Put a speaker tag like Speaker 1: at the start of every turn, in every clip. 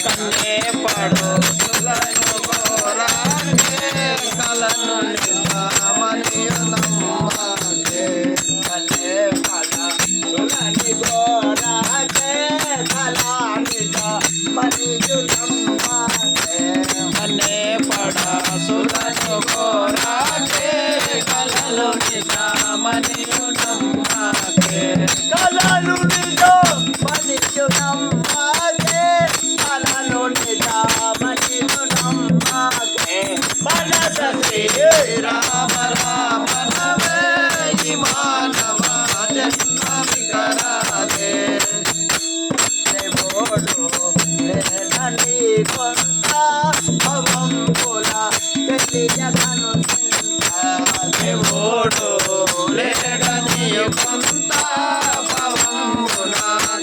Speaker 1: కన్నే పడు సులను కోరాకే కలను నిజమనియు నమ్మకే కన్నే పడ సులని కోరాకే కల నిజమనియు నమ్మకే కన్నే పడ సులను కోరాకే కలలు నిజమనియు నమ్మకే కలలు నిజమనియు నమ్మకే కలలు నిజమనియు నమ్మకే మనస శ్రీ రామ రామ నమే మానవ జన్మ వికరాదే బోడు లేదని కొంత భవం కుల తెలియకను దేవుడు లేడని కొంత భవంబున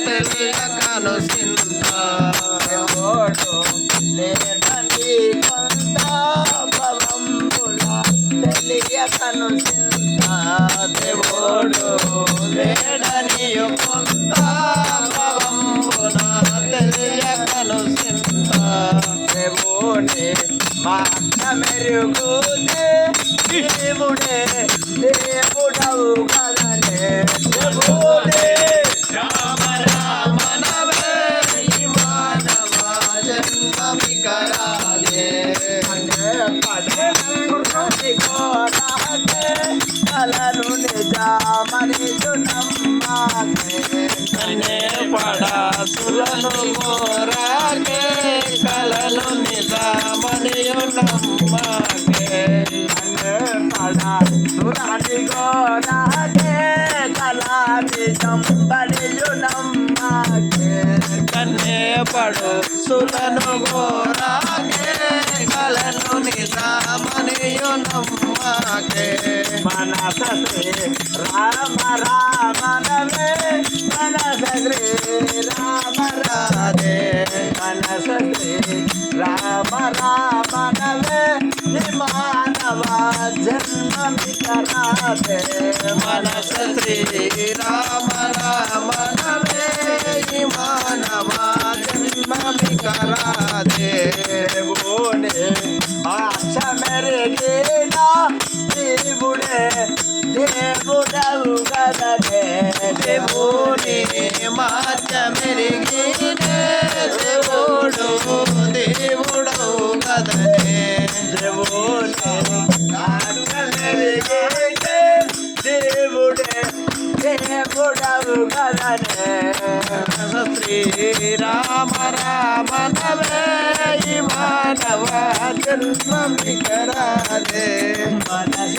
Speaker 1: తెలియకను సింత దేవుడు లేడని కొంత భవంబున తెలియకను సింత దేవుడు లేడని కొంత భవంబున తెలియకను సింత దేవుడే మాట మెరుగునే దేవుడే దేవుడవు కదనే దేవుడే రామ రామ నమే మానవ జన్మ వికరాదే కలను నిజమనియు నమ్మకే కన్నే పడ సులను కోరాకే కలలు నిజమనియు నమ్మకే కన్నే పడ సులని కోరాకే కల నిజమనియు నమ్మకే కన్నే పడు సులను కోరాకే కలను నిజమనియు నమ్మకే మనస శ్రీ రామ రామ నమే మనస శ్రీ రామ రాధే మనస శ్రీ రామ రామ నమే మానవ జన్మ వికరాదే మనస శ్రీ రామ రామ నమే మానవ జన్మ వికరాదే బోనే ఆశ మెరుగేనా దేవుడే దేవుడవు కదనే దేవుడే మాట మెరుగేనే దేవుడు దేవుడవు కదనే దేవుడే మాట మెరుగేనే దేవుడే దేవుడవు కదనే శ్రీ రామ రామ నమే మానవ జన్మ వికరాదే మనస